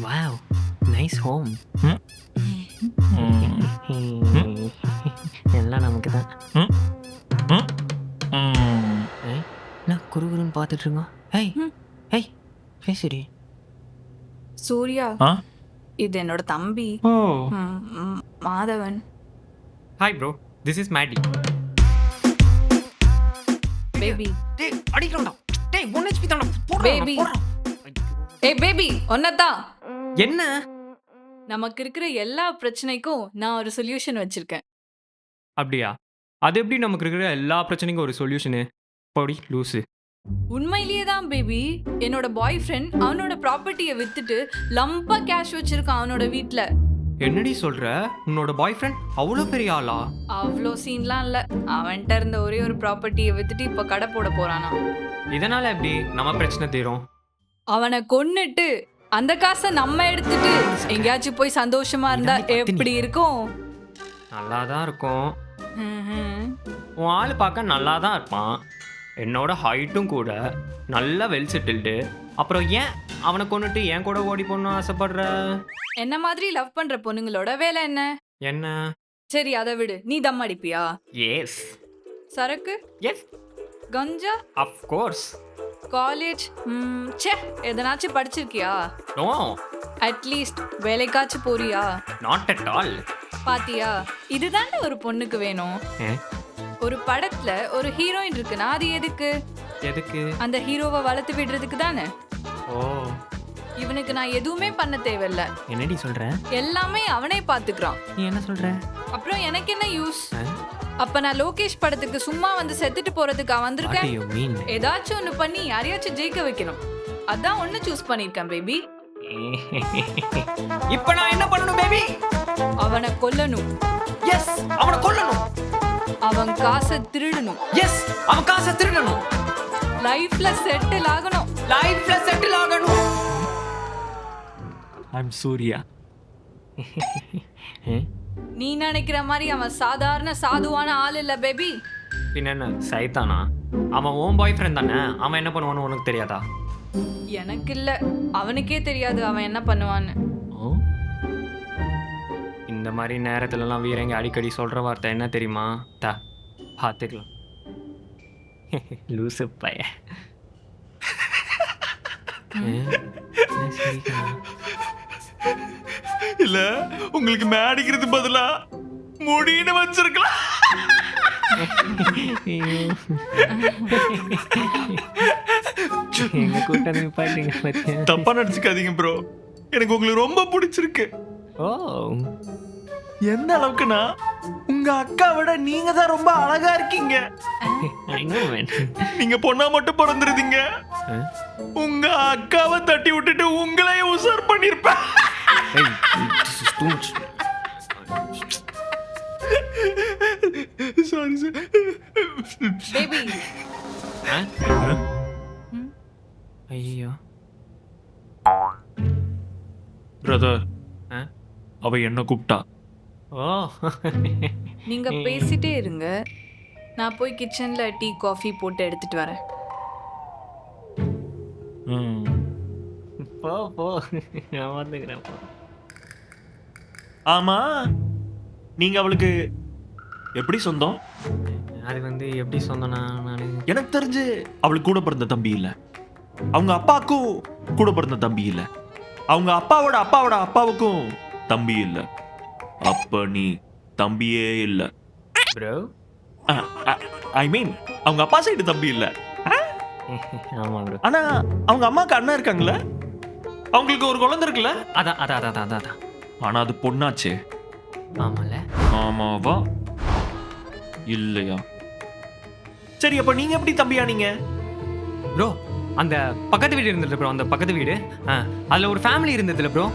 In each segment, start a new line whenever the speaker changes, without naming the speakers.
Wow, nice home. எல்லாம் நமக்கு தான். நான் குறுகுறுன்னு பார்த்துட்டு இருக்கோம். ஹேய் ஹேய் பேசுடி.
சூர்யா,
ஆ
இது என்னோட தம்பி
ஓ
Madhavan.
Hi bro, this is Maddy.
Baby
டேய் அடிக்கறடா. டேய் 1 HP தான்டா.
Baby. ஏய் பேபி, ஒன்னதான்.
என்ன?
நமக்கு இருக்கிற எல்லா பிரச்சனைக்கும் நான் ஒரு சொல்யூஷன் வச்சிருக்கேன்.
அப்படியா? அது எப்படி நமக்கு இருக்கிற எல்லா பிரச்சனைக்கும் ஒரு சொல்யூஷனு? போடி லூசு.
உண்மையிலேயே தான் பேபி. என்னோட பாய் ஃப்ரெண்ட் அவனோட ப்ராப்பர்ட்டியை வித்துட்டு லம்பா கேஷ் வச்சிருக்கான் அவனோட வீட்ல.
என்னடி சொல்ற? உன்னோட பாய் ஃப்ரெண்ட் அவ்வளோ பெரிய ஆளா?
அவ்வளோ சீன்லாம் இல்ல. அவன்கிட்ட இருந்த ஒரே ஒரு ப்ராப்பர்ட்டியை வித்துட்டு இப்ப கடை போட போறானா.
இதனால எப்படி நம்ம பிரச்சனை தீரும்?
அவனை கொன்னுட்டு அந்த காசை நம்ம எடுத்துட்டு எங்கேயாச்சும் போய் சந்தோஷமா இருந்தா எப்படி இருக்கும்?
நல்லா தான் இருக்கும்.
ம்ஹும்.
உன் ஆள் பார்க்க நல்லா தான் இருப்பான். என்னோட ஹைட்டும் கூட, நல்லா வெல் செட்டில்டு. அப்புறம் ஏன் அவனை கொண்டுட்டு என் கூட ஓடி போகணும்னு ஆசைப்படுற?
என்ன மாதிரி லவ் பண்ற பொண்ணுங்களோட வேலை என்ன?
என்ன?
சரி அதை விடு. நீ தம் அடிப்பியா?
எஸ்
சரக்கு,
எஸ்
கஞ்சா,
அஃப்கோர்ஸ்.
காலேஜ், ச்சே எதனாச்சும் படிச்சிருக்கியா?
நோ,
அட்லீஸ்ட் வேலைக்காச்சும் போறியா?
Not at all.
பாத்தியா, இதுதானே ஒரு பொண்ணுக்கு வேணும். ஒரு படத்துல ஒரு ஹீரோயின் இருக்குன்னா அது எதுக்கு?
எதுக்கு?
அந்த ஹீரோவை வளர்த்து விடுறதுக்கு தானே.
ஓ,
இவனுக்கு நான் எதுவுமே பண்ண தேவையில்ல.
என்னடி சொல்ற?
எல்லாமே அவனே பாத்துக்கிறான்.
நீ என்ன சொல்ற?
அப்புறம் எனக்கு என்ன யூஸ்? அப்ப நான் லோகேஷ் படத்துக்கு சும்மா வந்து செத்துட்டு போறதுக்கா வந்திருக்கேன்?
What do you mean?
ஏதாச்சும் ஒண்ணு பண்ணி யாரையாச்சும் ஜெயிக்க வைக்கணும். அதான் ஒண்ணு சூஸ் பண்ணிருக்கேன் பேபி.
இப்போ நான் என்ன பண்ணணும் பேபி?
அவனை கொல்லணும்.
எஸ், அவனை கொல்லணும்.
அவன் காசை திருடணும்.
எஸ், அவன் காசை திருடணும்.
லைஃப்ல செட்டில் ஆகணும்.
லைஃப்ல செட்டில் ஆகணும்.
ஐம் சூர்யா.
நீ நினைக்கிற மாதிரி அவன் சாதாரண சாதுவான ஆள் இல்ல பேபி.
பின்ன என்ன சைத்தானா? அவன் உன் பாய் ஃப்ரெண்ட் தானே. அவன் என்ன பண்ணுவான்னு உனக்கு தெரியாதா?
எனக்கு இல்ல, அவனுக்கே தெரியாது அவன் என்ன பண்ணுவான்னு.
இந்த மாதிரி நேரத்துலலாம் வீரங்க அடிக்கடி சொல்கிற வார்த்தை என்ன தெரியுமா? தா பார்த்துக்கலாம். லூசு பைய.
இல்ல உங்களுக்கு மேடிக்கிறது பதிலா முடின்னு வச்சிருக்கலாம்.
எங்க கூட்டம் பாத்தீங்க.
தப்பா நினைச்சுக்காதீங்க ப்ரோ, எனக்கு உங்களுக்கு ரொம்ப பிடிச்சிருக்கு.
ஓ,
எந்த அளவுக்குன்னா உங்க அக்கா விட நீங்க தான் ரொம்ப அழகா இருக்கீங்க.
I know man.
நீங்க பொண்ணா மட்டும் பிறந்துருதீங்க, உங்க அக்காவை தட்டி விட்டுட்டு உங்களையே உசார் பண்ணிருப்பேன்.
Hey, this is too much.
Sorry sir.
Baby
ஐயோ
பிரதர், அவ என்ன கூப்பிட்டா.
ஓ,
நீங்க பேசிட்டே இருங்க, நான் போய் கிச்சன்ல டீ காஃபி போட்டு எடுத்துட்டு வரேன்.
போ போ, நான் வந்துக்கிறேன் போ.
ஆமா, நீங்க அவளுக்கு எப்படி சொந்தம்?
அது வந்து எப்படி சொன்னேன்னா, நான்
எனக்கு தெரிஞ்சு அவளுக்கு கூட பிறந்த தம்பி இல்ல, அவங்க அப்பாவுக்கும் கூட பிறந்த தம்பி இல்ல, அவங்க அப்பாவோட அப்பாவோட அப்பாவுக்கும் தம்பி இல்ல. அப்ப நீ தம்பியே இல்ல.
ப்ரோ,
ஐ மீன் அவங்க அப்பா சைடு தம்பி இல்ல.
ஆமா ப்ரோ.
ஆனா அவங்க அம்மாக்கு அண்ணன் இருக்காங்கல்ல, அவங்களுக்கு ஒரு குழந்தை இருக்குல்ல.
அதான் அதான் அதான் அதான் அதான்.
ஆனா அது பொண்ணாச்சே.
ஆமால.
ஆமாவா இல்லையா? சரி, அப்ப நீங்க எப்படி தம்பியா நீங்க?
ப்ரோ, அந்த பக்கத்து வீடு இருந்தது ப்ரோ, அந்த பக்கத்து வீடு அதில் ஒரு ஃபேமிலி இருந்ததுல ப்ரோ,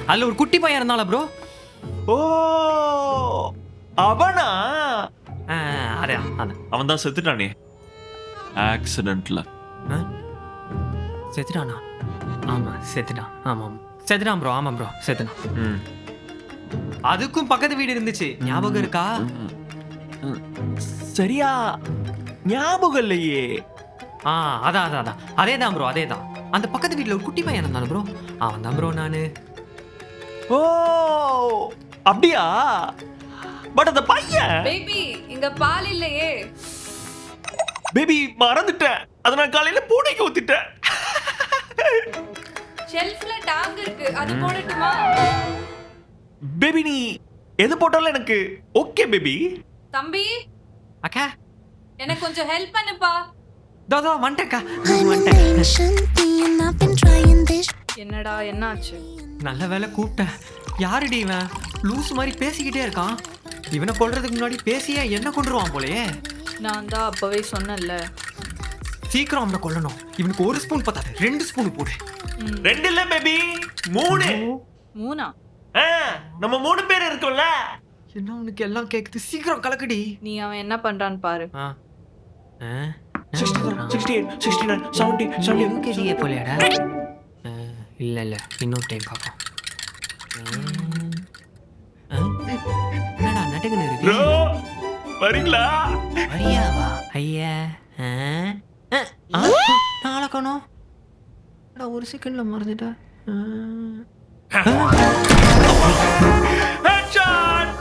அதில் ஒரு குட்டி பையன் இருந்தால ப்ரோ.
ஓ, அவனா?
அதான் அதான்.
அவன் தான் செத்துட்டானே ஆக்சிடென்ட்ல.
செத்துட்டானா? ஆமாம் செத்துட்டான். ஆமாம் செத்துட்டான் ப்ரோ. ஆமாம் ப்ரோ செத்துட்டான்.
ம்
அதுக்கும் பக்கத்து வீடு இருந்துச்சு, ஞாபகம் இருக்கா?
சரியா ஞாபகம் இல்லையே.
அதான் அதே தான் ப்ரோ, அதே தான். அந்த பக்கத்து வீட்டில் ஒரு குட்டி பையன் இருந்தானு ப்ரோ, அவன் தான் ப்ரோ நான்.
ஓ அப்படியா? பட் அந்த பையன்
பேபி இங்க பால் இல்லையே.
பேபி மறந்துட்டேன், அதை நான் காலையில பூனைக்கு ஊத்திட்டேன்.
ஷெல்ஃப்ல டாங் இருக்கு, அது போடட்டுமா?
பேபி நீ எது போட்டாலும் எனக்கு ஓகே பேபி.
தம்பி
அக்கா
எனக்கு கொஞ்சம் ஹெல்ப் பண்ணுப்பா.
தோ வந்துட்டேக்கா.
என்னடா என்னாச்சு?
நல்ல வேலை கூப்பிட்டேன். யாருடி இவன்? லூஸ் மாதிரி பேசிக்கிட்டே இருக்கான். இவனை கொல்றதுக்கு முன்னாடி பேசியே என்ன கொண்டுருவான் போலயே.
நான் தான் அப்பவே சொன்னேன்ல.
சீக்கிரம் அவனை கொல்லணும். இவனுக்கு 1 ஸ்பூன் பத்தாது, 2 ஸ்பூன் போடு.
2 இல்ல பேபி, 3.
3?
நம்ம 3 பேர் இருக்கோம்ல.
என்ன உனக்கு எல்லாம் கேக்குது? சீக்கிரம் கலக்குடி.
நீ அவன் என்ன பண்றான்னு பாரு.
68, 69, 70, 70
போலையாடா? இல்ல இன்னொரு டைம் பார்ப்போம். என்னடா நட்டுக்குன்னு இருக்கு?
ப்ரோ வரீங்களா?
வரியாவா? ஐயா நாளைக்கணும். ஒரு செகண்ட்ல மறந்துட்டா.
ஹெட்ஷாட்.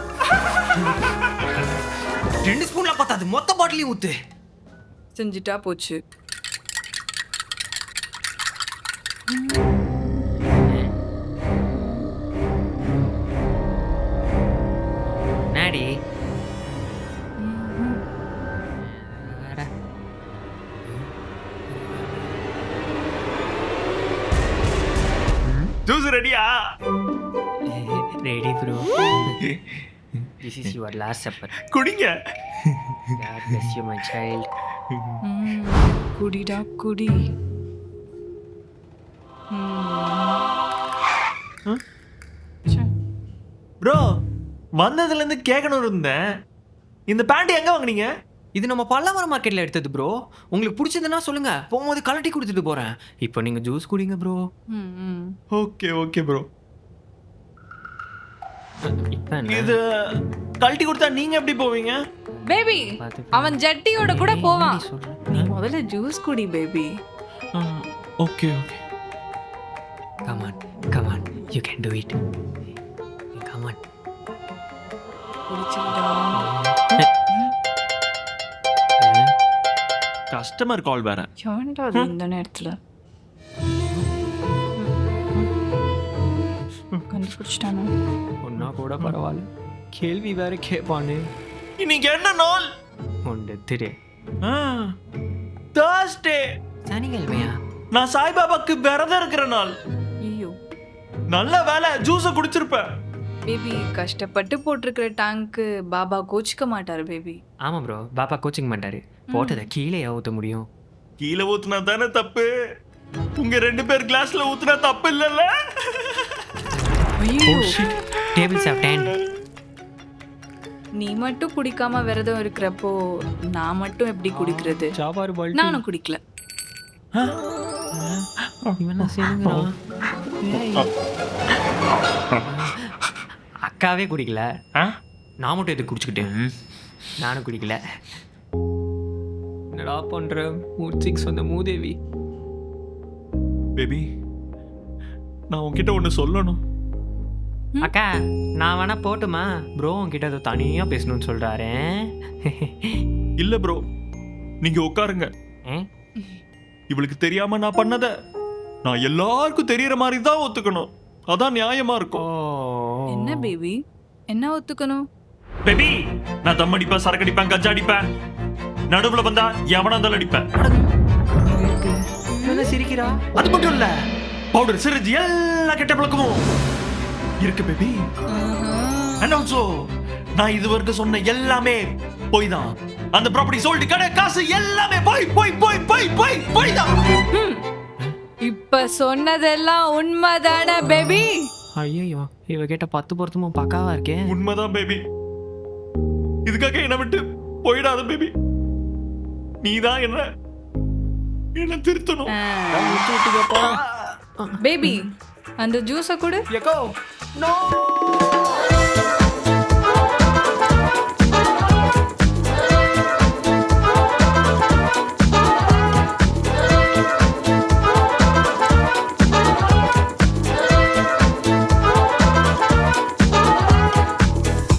2 ஸ்பூன்ல பத்தாது, மொத்த பாட்டிலையும் ஊத்து.
செஞ்சுட்டா போச்சு.
நாடி
ஜூஸ் ரெடியா?
Ready bro. This is your last supper.
குடிங்க.
God bless you my child.
குடிடா குடி.
ப்ரோ வந்ததுல இருந்து கேட்கணும் இருந்தேன், இந்த பேண்ட் எங்க வாங்குனீங்க?
இது நம்ம பல்லாவரம் மார்க்கெட்ல எடுத்தது ப்ரோ. உங்களுக்கு பிடிச்சதுன்னா சொல்லுங்க, போகும்போது கலட்டி கொடுத்துட்டு போறேன். இப்போ நீங்க ஜூஸ் குடிங்க ப்ரோ.
Okay okay bro.
இப்போ
இது கழட்டி கொடுத்தா நீங்க எப்படி போவீங்க?
பேபி அவன் ஜட்டியோட கூட போவான். நீ முதல்ல ஜூஸ் குடி baby.
Okay okay.
Come on, you can do it. Come on.
Customer கால் வேற.
ஏன்டா அது இந்த நேரத்துல? கண்டுபிடிச்சிட்டானோ?
ஒன்னா கூட பரவாயில்ல, கேள்வி வேற கேட்பானு.
இன்னைக்கு என்ன நாள்?
ஒன்று திரு
Thursday.
சனிக்கிழமையா?
நான் சாய்பாபாக்கு விரதம் இருக்கிற நாள்.
ஐயோ
நல்ல வேலை ஜூஸை குடிச்சிருப்பேன்.
பேபி கஷ்டப்பட்டு போட்டிருக்கிற டேங்க்கு பாபா கோச்சிக்க மாட்டாரு பேபி.
ஆமா ப்ரோ, பாப்பா கோச்சிங் மாட்டாரு. போட்டதை கீழே ஊற்ற முடியும்.
கீழே ஊத்துனா தானே தப்பு. உங்க 2 பேர் கிளாஸ்ல ஊத்துனா தப்பு இல்லல்ல?
ஐயோ
டேபிள்ஸ் ஆஃப் 10.
நீ மட்டும் குடிக்காம விரதம் இருக்கிறப்போ நான் மட்டும் எப்படி குடிக்கிறது?
சாப்பாடு பால்
நானும் குடிக்கல.
இவன் செய்யுங்கிறான். அக்காவே குடிக்கல, நான் மட்டும் எது குடிச்சுக்கிட்டேன்? நானும் குடிக்கல. என்னடா பண்ற? மூட் 6 வந்த மூதேவி.
பேபி நான் உன்கிட்ட ஒன்று சொல்லணும்.
அக்கா நான் வேணா போட்டுமா? ப்ரோ உன்கிட்ட அதை தனியா பேசணும்னு சொல்றாரு.
இல்ல ப்ரோ, நீங்க உட்காருங்க. இவளுக்கு தெரியாம நான் பண்ணத நான் எல்லாருக்கும் தெரியற மாதிரி தான் ஒத்துக்கணும். அதான் நியாயமா இருக்கும்.
என்ன பேபி என்ன ஒத்துக்கணும்?
பேபி நான் தம் அடிப்பேன், சரக்கு அடிப்பேன், கஞ்சா அடிப்பேன், நடுவுல வந்தா எவனா இருந்தாலும் அடிப்பேன்.
சிரிக்கிறா?
அது மட்டும் இல்ல, பவுடர் சிரிஞ்சு எல்லா கெட்ட பழக்கமும் இருக்கு பேபி. அண்ட் ஆல்சோ நான் இது வரைக்கும் சொன்ன எல்லாமே போய் தான். அந்த ப்ராப்பர்ட்டி சோல்டு, கடை, காசு எல்லாமே போய் போய் போய் போய் போய் போய் தான்.
இப்ப சொன்னதெல்லாம் உண்மைதானே பேபி?
ஐயோ இவ கேட்ட 10 பொருத்தமும் பக்காவா இருக்கே.
உண்மைதான் பேபி. இதுக்காக என்ன விட்டு போயிடாத பேபி. நீதான் என்ன திருத்தணும்.
பேபி அந்த ஜூஸை கொடு.
நோ